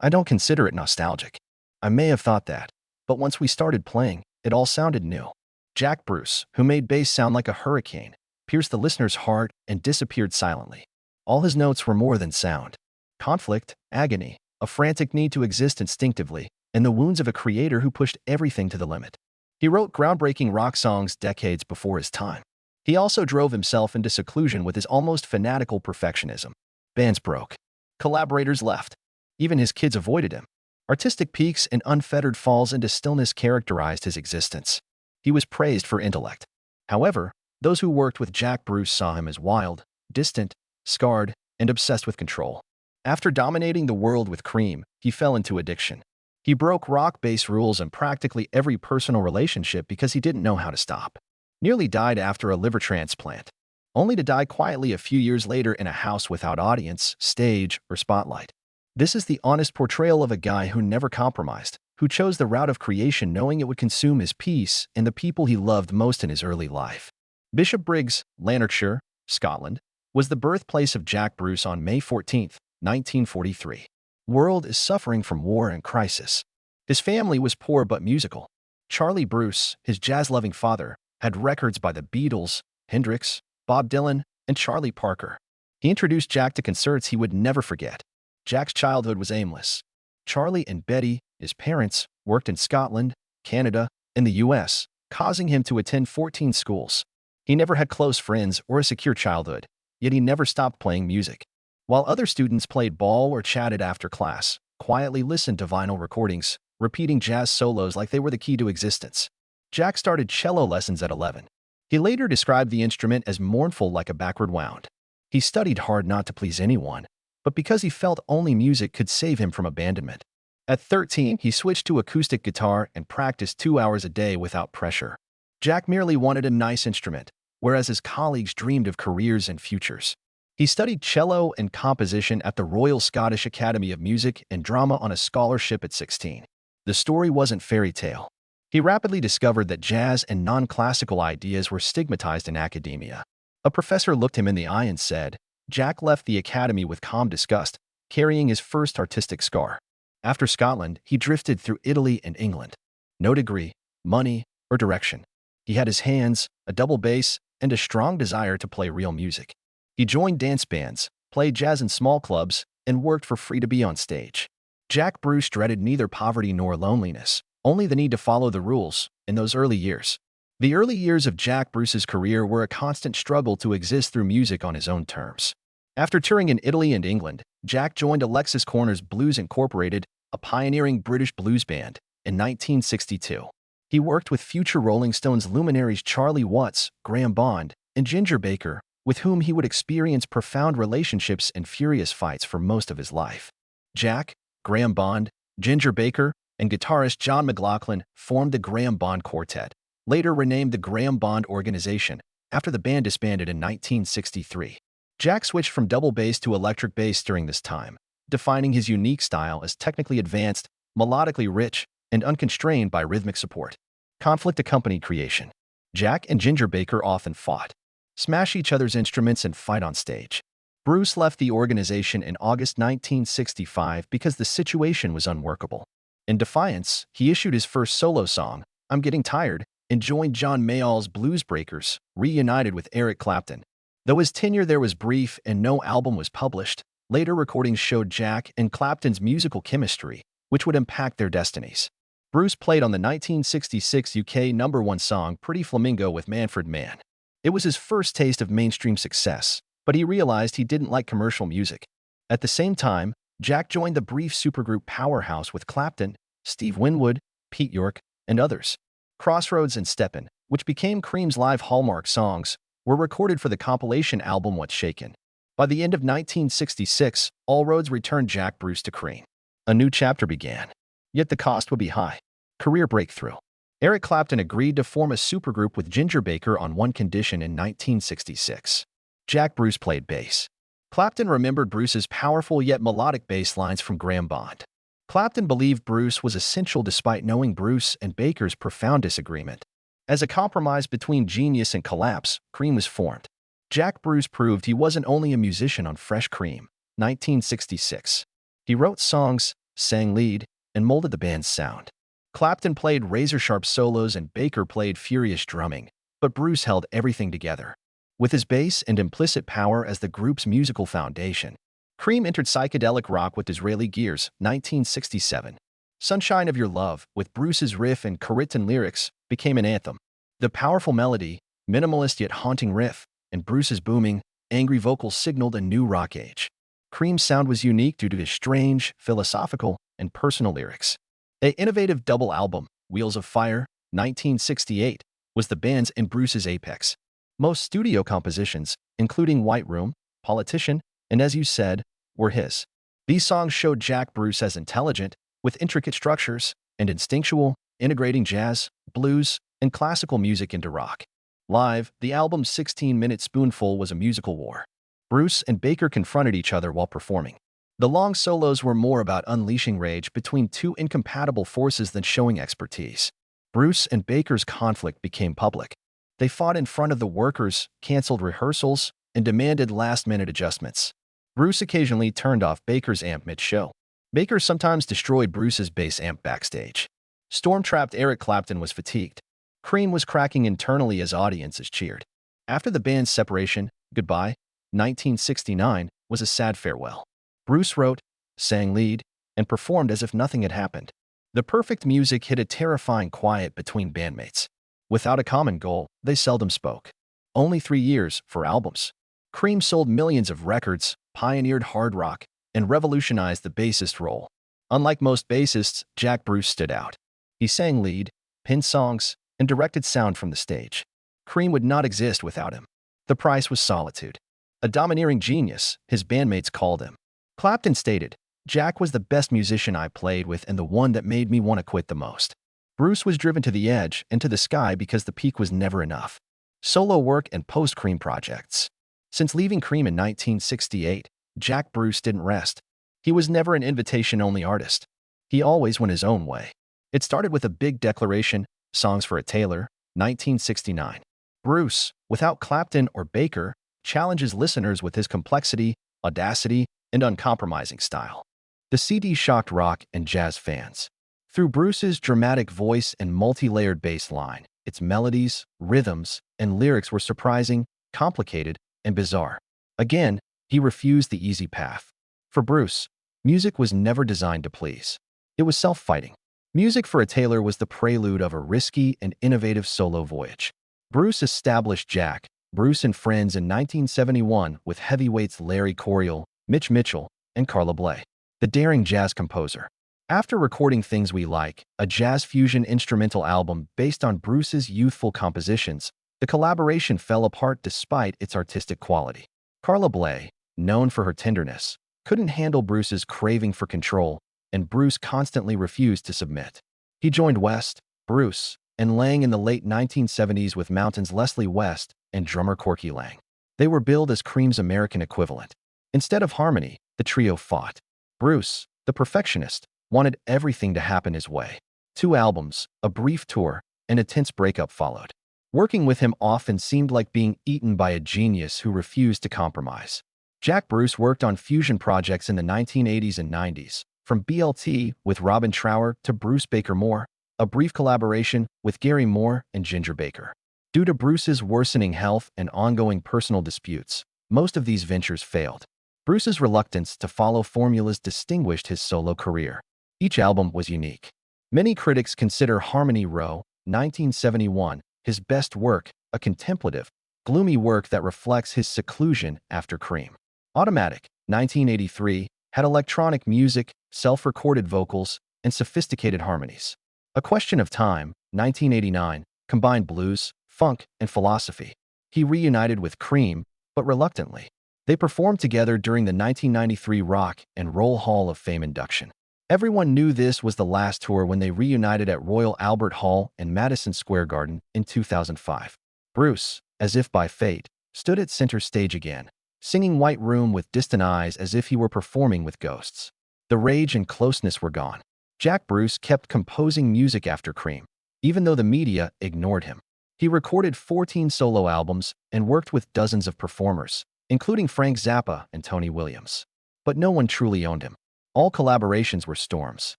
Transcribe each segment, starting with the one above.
I don't consider it nostalgic. I may have thought that, but once we started playing, it all sounded new. Jack Bruce, who made bass sound like a hurricane, pierced the listener's heart and disappeared silently. All his notes were more than sound. Conflict, agony, a frantic need to exist instinctively, and the wounds of a creator who pushed everything to the limit. He wrote groundbreaking rock songs decades before his time. He also drove himself into seclusion with his almost fanatical perfectionism. Bands broke. Collaborators left. Even his kids avoided him. Artistic peaks and unfettered falls into stillness characterized his existence. He was praised for intellect. However, those who worked with Jack Bruce saw him as wild, distant, scarred, and obsessed with control. After dominating the world with Cream, he fell into addiction. He broke rock-based rules in practically every personal relationship because he didn't know how to stop. Nearly died after a liver transplant, only to die quietly a few years later in a house without audience, stage, or spotlight. This is the honest portrayal of a guy who never compromised, who chose the route of creation knowing it would consume his peace and the people he loved most in his early life. Bishopbriggs, Lanarkshire, Scotland, was the birthplace of Jack Bruce on May 14, 1943. World is suffering from war and crisis. His family was poor but musical. Charlie Bruce, his jazz-loving father, had records by the Beatles, Hendrix, Bob Dylan, and Charlie Parker. He introduced Jack to concerts he would never forget. Jack's childhood was aimless. Charlie and Betty, his parents, worked in Scotland, Canada, and the US, causing him to attend 14 schools. He never had close friends or a secure childhood, yet he never stopped playing music. While other students played ball or chatted after class, quietly listened to vinyl recordings, repeating jazz solos like they were the key to existence. Jack started cello lessons at 11. He later described the instrument as mournful like a backward wound. He studied hard not to please anyone, but because he felt only music could save him from abandonment. At 13, he switched to acoustic guitar and practiced 2 hours a day without pressure. Jack merely wanted a nice instrument, whereas his colleagues dreamed of careers and futures. He studied cello and composition at the Royal Scottish Academy of Music and Drama on a scholarship at 16. The story wasn't fairy tale. He rapidly discovered that jazz and non-classical ideas were stigmatized in academia. A professor looked him in the eye and said, Jack left the academy with calm disgust, carrying his first artistic scar. After Scotland, he drifted through Italy and England. No degree, money, or direction. He had his hands, a double bass, and a strong desire to play real music. He joined dance bands, played jazz in small clubs, and worked for free to be on stage. Jack Bruce dreaded neither poverty nor loneliness, only the need to follow the rules in those early years. The early years of Jack Bruce's career were a constant struggle to exist through music on his own terms. After touring in Italy and England, Jack joined Alexis Corner's Blues Incorporated, a pioneering British blues band, in 1962. He worked with future Rolling Stones luminaries Charlie Watts, Graham Bond, and Ginger Baker, with whom he would experience profound relationships and furious fights for most of his life. Jack, Graham Bond, Ginger Baker, and guitarist John McLaughlin formed the Graham Bond Quartet, later renamed the Graham Bond Organization, after the band disbanded in 1963. Jack switched from double bass to electric bass during this time, defining his unique style as technically advanced, melodically rich, and unconstrained by rhythmic support. Conflict accompanied creation. Jack and Ginger Baker often fought, smash each other's instruments, and fight on stage. Bruce left the organization in August 1965 because the situation was unworkable. In defiance, he issued his first solo song, I'm Getting Tired, and joined John Mayall's Blues Breakers, reunited with Eric Clapton. Though his tenure there was brief and no album was published, later recordings showed Jack and Clapton's musical chemistry, which would impact their destinies. Bruce played on the 1966 UK #1 song Pretty Flamingo with Manfred Mann. It was his first taste of mainstream success, but he realized he didn't like commercial music. At the same time, Jack joined the brief supergroup Powerhouse with Clapton, Steve Winwood, Pete York, and others. Crossroads and Steppin', which became Cream's live hallmark songs, were recorded for the compilation album What's Shakin'. By the end of 1966, all roads returned Jack Bruce to Cream. A new chapter began. Yet the cost would be high. Career breakthrough. Eric Clapton agreed to form a supergroup with Ginger Baker on one condition in 1966. Jack Bruce played bass. Clapton remembered Bruce's powerful yet melodic bass lines from Graham Bond. Clapton believed Bruce was essential despite knowing Bruce and Baker's profound disagreement. As a compromise between genius and collapse, Cream was formed. Jack Bruce proved he wasn't only a musician on Fresh Cream, 1966. He wrote songs, sang lead, and molded the band's sound. Clapton played razor-sharp solos and Baker played furious drumming, but Bruce held everything together. With his bass and implicit power as the group's musical foundation, Cream entered psychedelic rock with Israeli Gears, 1967. Sunshine of Your Love, with Bruce's riff and Caritan lyrics, became an anthem. The powerful melody, minimalist yet haunting riff, and Bruce's booming, angry vocals signaled a new rock age. Cream's sound was unique due to his strange, philosophical, and personal lyrics. An innovative double album, Wheels of Fire, 1968, was the band's and Bruce's apex. Most studio compositions, including White Room, Politician, and As You Said, were his. These songs showed Jack Bruce as intelligent, with intricate structures, and instinctual, integrating jazz, blues, and classical music into rock. Live, the album's 16-minute spoonful was a musical war. Bruce and Baker confronted each other while performing. The long solos were more about unleashing rage between two incompatible forces than showing expertise. Bruce and Baker's conflict became public. They fought in front of the workers, canceled rehearsals, and demanded last-minute adjustments. Bruce occasionally turned off Baker's amp mid-show. Baker sometimes destroyed Bruce's bass amp backstage. Storm-trapped Eric Clapton was fatigued. Cream was cracking internally as audiences cheered. After the band's separation, Goodbye, 1969, was a sad farewell. Bruce wrote, sang lead, and performed as if nothing had happened. The perfect music hit a terrifying quiet between bandmates. Without a common goal, they seldom spoke. Only 3 years for albums. Cream sold millions of records, pioneered hard rock, and revolutionized the bassist role. Unlike most bassists, Jack Bruce stood out. He sang lead, pinned songs, and directed sound from the stage. Cream would not exist without him. The price was solitude. A domineering genius, his bandmates called him. Clapton stated, "Jack was the best musician I played with and the one that made me want to quit the most." Bruce was driven to the edge and to the sky because the peak was never enough. Solo work and post-Cream projects. Since leaving Cream in 1968, Jack Bruce didn't rest. He was never an invitation-only artist. He always went his own way. It started with a big declaration, Songs for a Tailor, 1969. Bruce, without Clapton or Baker, challenges listeners with his complexity, audacity, and uncompromising style. The CD shocked rock and jazz fans. Through Bruce's dramatic voice and multi-layered bass line, its melodies, rhythms, and lyrics were surprising, complicated, and bizarre. Again, he refused the easy path. For Bruce, music was never designed to please. It was self-fighting. Music for a Tailor was the prelude of a risky and innovative solo voyage. Bruce established Jack Bruce and Friends in 1971 with heavyweights Larry Coryell, Mitch Mitchell, and Carla Bley, the daring jazz composer. After recording Things We Like, a jazz fusion instrumental album based on Bruce's youthful compositions, the collaboration fell apart despite its artistic quality. Carla Bley, known for her tenderness, couldn't handle Bruce's craving for control, and Bruce constantly refused to submit. He joined West, Bruce, and Lang in the late 1970s with Mountain's Leslie West and drummer Corky Lang. They were billed as Cream's American equivalent. Instead of harmony, the trio fought. Bruce, the perfectionist, wanted everything to happen his way. 2 albums, a brief tour, and a tense breakup followed. Working with him often seemed like being eaten by a genius who refused to compromise. Jack Bruce worked on fusion projects in the 1980s and 90s, from BLT with Robin Trower to Bruce Baker Moore, a brief collaboration with Gary Moore and Ginger Baker. Due to Bruce's worsening health and ongoing personal disputes, most of these ventures failed. Bruce's reluctance to follow formulas distinguished his solo career. Each album was unique. Many critics consider Harmony Row, 1971, his best work, a contemplative, gloomy work that reflects his seclusion after Cream. Automatic, 1983, had electronic music, self-recorded vocals, and sophisticated harmonies. A Question of Time, 1989, combined blues, funk, and philosophy. He reunited with Cream, but reluctantly. They performed together during the 1993 Rock and Roll Hall of Fame induction. Everyone knew this was the last tour when they reunited at Royal Albert Hall and Madison Square Garden in 2005. Bruce, as if by fate, stood at center stage again, singing White Room with distant eyes as if he were performing with ghosts. The rage and closeness were gone. Jack Bruce kept composing music after Cream, even though the media ignored him. He recorded 14 solo albums and worked with dozens of performers, including Frank Zappa and Tony Williams. But no one truly owned him. All collaborations were storms.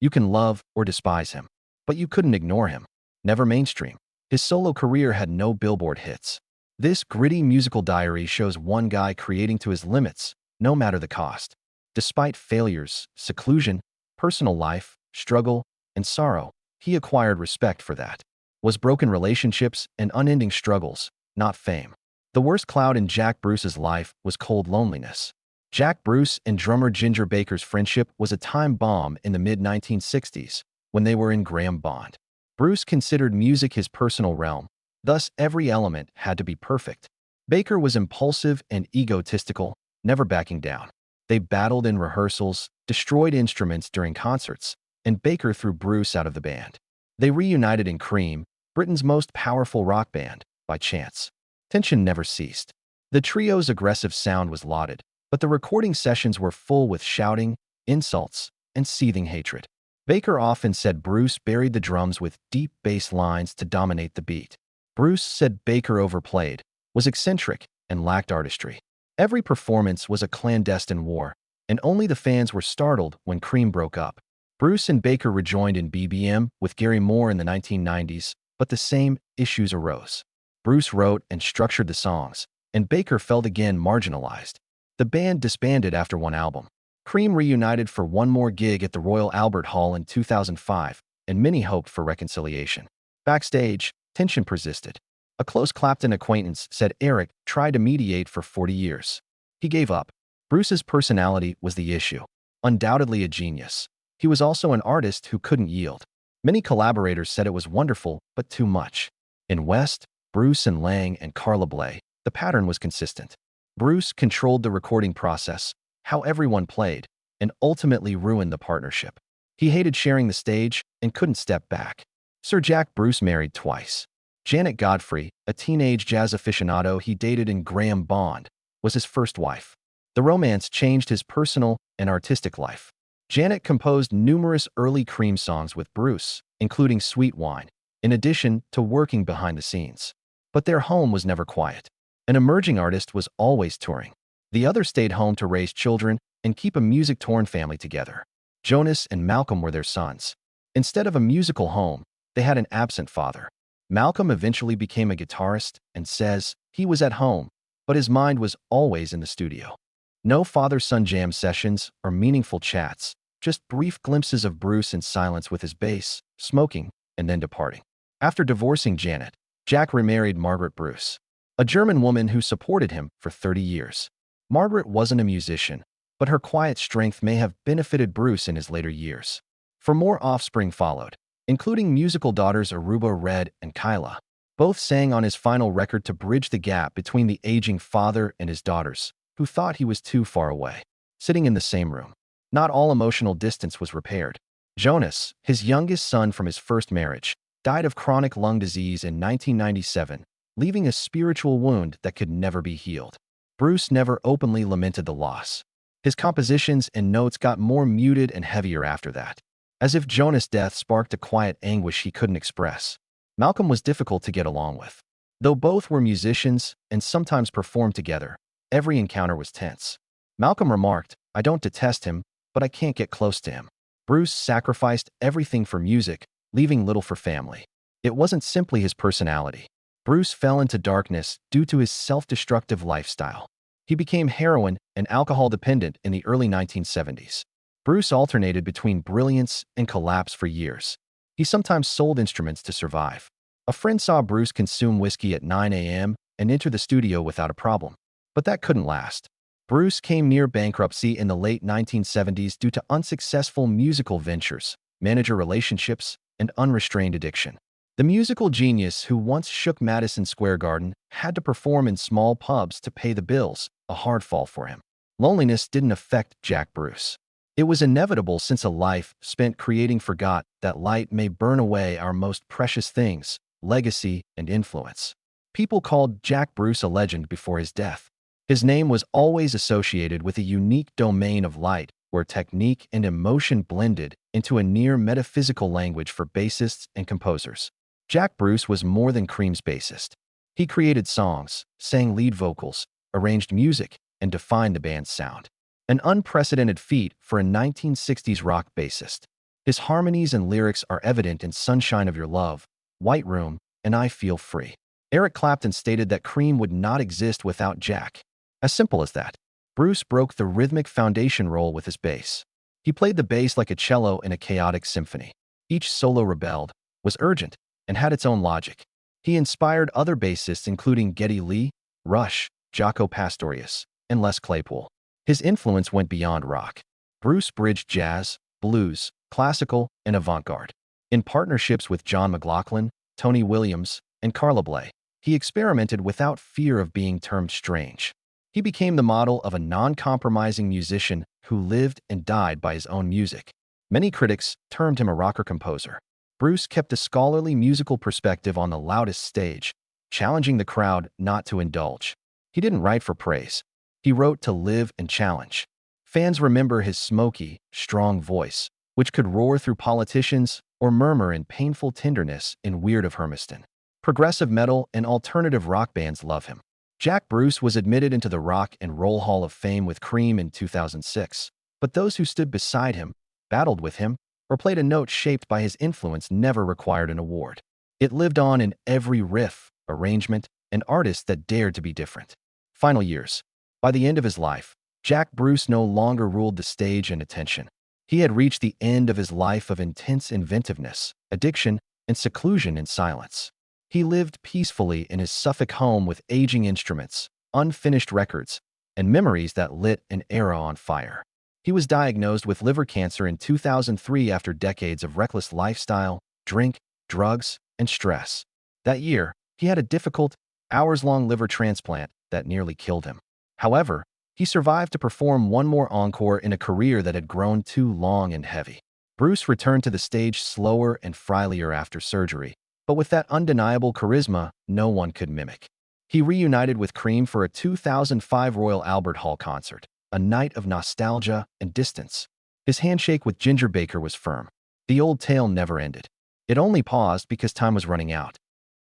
You can love or despise him, but you couldn't ignore him. Never mainstream. His solo career had no Billboard hits. This gritty musical diary shows one guy creating to his limits, no matter the cost. Despite failures, seclusion, personal life, struggle, and sorrow, he acquired respect for that. Was broken relationships and unending struggles, not fame. The worst cloud in Jack Bruce's life was cold loneliness. Jack Bruce and drummer Ginger Baker's friendship was a time bomb in the mid-1960s when they were in Graham Bond. Bruce considered music his personal realm, thus every element had to be perfect. Baker was impulsive and egotistical, never backing down. They battled in rehearsals, destroyed instruments during concerts, and Baker threw Bruce out of the band. They reunited in Cream, Britain's most powerful rock band, by chance. Tension never ceased. The trio's aggressive sound was lauded, but the recording sessions were full with shouting, insults, and seething hatred. Baker often said Bruce buried the drums with deep bass lines to dominate the beat. Bruce said Baker overplayed, was eccentric, and lacked artistry. Every performance was a clandestine war, and only the fans were startled when Cream broke up. Bruce and Baker rejoined in BBM with Gary Moore in the 1990s, but the same issues arose. Bruce wrote and structured the songs, and Baker felt again marginalized. The band disbanded after one album. Cream reunited for one more gig at the Royal Albert Hall in 2005, and many hoped for reconciliation. Backstage, tension persisted. A close Clapton acquaintance said Eric tried to mediate for 40 years. He gave up. Bruce's personality was the issue. Undoubtedly a genius. He was also an artist who couldn't yield. Many collaborators said it was wonderful, but too much. In West, Bruce and Lang and Carla Bley, the pattern was consistent. Bruce controlled the recording process, how everyone played, and ultimately ruined the partnership. He hated sharing the stage and couldn't step back. Sir Jack Bruce married twice. Janet Godfrey, a teenage jazz aficionado he dated in Graham Bond, was his first wife. The romance changed his personal and artistic life. Janet composed numerous early Cream songs with Bruce, including Sweet Wine, in addition to working behind the scenes. But their home was never quiet. An emerging artist was always touring. The other stayed home to raise children and keep a music-torn family together. Jonas and Malcolm were their sons. Instead of a musical home, they had an absent father. Malcolm eventually became a guitarist and says he was at home, but his mind was always in the studio. No father-son jam sessions or meaningful chats, just brief glimpses of Bruce in silence with his bass, smoking, and then departing. After divorcing Janet, Jack remarried Margaret Bruce, a German woman who supported him for 30 years. Margaret wasn't a musician, but her quiet strength may have benefited Bruce in his later years. For more offspring followed, including musical daughters Aruba Red and Kyla. Both sang on his final record to bridge the gap between the aging father and his daughters, who thought he was too far away. Sitting in the same room. Not all emotional distance was repaired. Jonas, his youngest son from his first marriage, died of chronic lung disease in 1997, leaving a spiritual wound that could never be healed. Bruce never openly lamented the loss. His compositions and notes got more muted and heavier after that, as if Jonas' death sparked a quiet anguish he couldn't express. Malcolm was difficult to get along with. Though both were musicians and sometimes performed together, every encounter was tense. Malcolm remarked, "I don't detest him, but I can't get close to him." Bruce sacrificed everything for music, leaving little for family. It wasn't simply his personality. Bruce fell into darkness due to his self-destructive lifestyle. He became heroin and alcohol dependent in the early 1970s. Bruce alternated between brilliance and collapse for years. He sometimes sold instruments to survive. A friend saw Bruce consume whiskey at 9 a.m. and enter the studio without a problem. But that couldn't last. Bruce came near bankruptcy in the late 1970s due to unsuccessful musical ventures, manager relationships, and unrestrained addiction. The musical genius who once shook Madison Square Garden had to perform in small pubs to pay the bills, a hard fall for him. Loneliness didn't affect Jack Bruce. It was inevitable since a life spent creating forgot that light may burn away our most precious things, legacy and influence. People called Jack Bruce a legend before his death. His name was always associated with a unique domain of light where technique and emotion blended into a near metaphysical language for bassists and composers. Jack Bruce was more than Cream's bassist. He created songs, sang lead vocals, arranged music, and defined the band's sound. an unprecedented feat for a 1960s rock bassist. His harmonies and lyrics are evident in Sunshine of Your Love, White Room, and I Feel Free. Eric Clapton stated that Cream would not exist without Jack. As simple as that. Bruce broke the rhythmic foundation role with his bass. He played the bass like a cello in a chaotic symphony. Each solo rebelled, was urgent, and had its own logic. He inspired other bassists including Geddy Lee, Rush, Jaco Pastorius, and Les Claypool. His influence went beyond rock. Bruce bridged jazz, blues, classical, and avant-garde. In partnerships with John McLaughlin, Tony Williams, and Carla Bley, he experimented without fear of being termed strange. He became the model of a non-compromising musician who lived and died by his own music. Many critics termed him a rocker composer. Bruce kept a scholarly musical perspective on the loudest stage, challenging the crowd not to indulge. He didn't write for praise. He wrote to live and challenge. Fans remember his smoky, strong voice, which could roar through politicians or murmur in painful tenderness in Weird of Hermiston. Progressive metal and alternative rock bands love him. Jack Bruce was admitted into the Rock and Roll Hall of Fame with Cream in 2006, but those who stood beside him, battled with him, or played a note shaped by his influence never required an award. It lived on in every riff, arrangement, and artist that dared to be different. Final years. By the end of his life, Jack Bruce no longer ruled the stage and attention. He had reached the end of his life of intense inventiveness, addiction, and seclusion in silence. He lived peacefully in his Suffolk home with aging instruments, unfinished records, and memories that lit an era on fire. He was diagnosed with liver cancer in 2003 after decades of reckless lifestyle, drink, drugs, and stress. That year, he had a difficult, hours-long liver transplant that nearly killed him. However, he survived to perform one more encore in a career that had grown too long and heavy. Bruce returned to the stage slower and frilier after surgery, but with that undeniable charisma no one could mimic. He reunited with Cream for a 2005 Royal Albert Hall concert, a night of nostalgia and distance. His handshake with Ginger Baker was firm. The old tale never ended. It only paused because time was running out.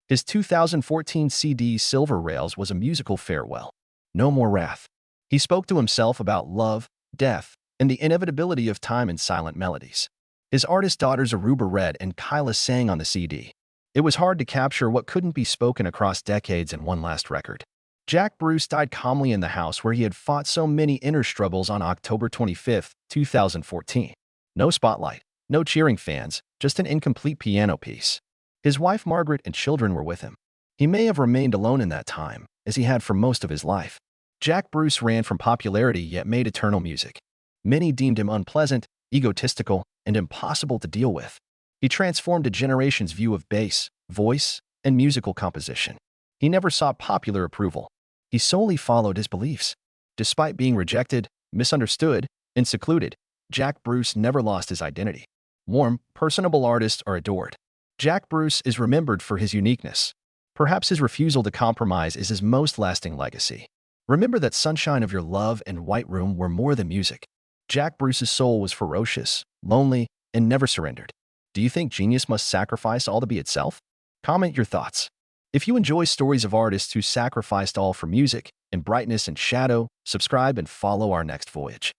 His 2014 CD Silver Rails was a musical farewell. No more wrath. He spoke to himself about love, death, and the inevitability of time in silent melodies. His artist daughters Aruba read and Kyla sang on the CD. It was hard to capture what couldn't be spoken across decades in one last record. Jack Bruce died calmly in the house where he had fought so many inner struggles on October 25, 2014. No spotlight, no cheering fans, just an incomplete piano piece. His wife Margaret and children were with him. He may have remained alone in that time, as he had for most of his life. Jack Bruce ran from popularity yet made eternal music. Many deemed him unpleasant, egotistical, and impossible to deal with. He transformed a generation's view of bass, voice, and musical composition. He never sought popular approval. He solely followed his beliefs. Despite being rejected, misunderstood, and secluded, Jack Bruce never lost his identity. Warm, personable artists are adored. Jack Bruce is remembered for his uniqueness. Perhaps his refusal to compromise is his most lasting legacy. Remember that Sunshine of Your Love and White Room were more than music. Jack Bruce's soul was ferocious, lonely, and never surrendered. Do you think genius must sacrifice all to be itself? Comment your thoughts. If you enjoy stories of artists who sacrificed all for music, in brightness and shadow, subscribe and follow our next voyage.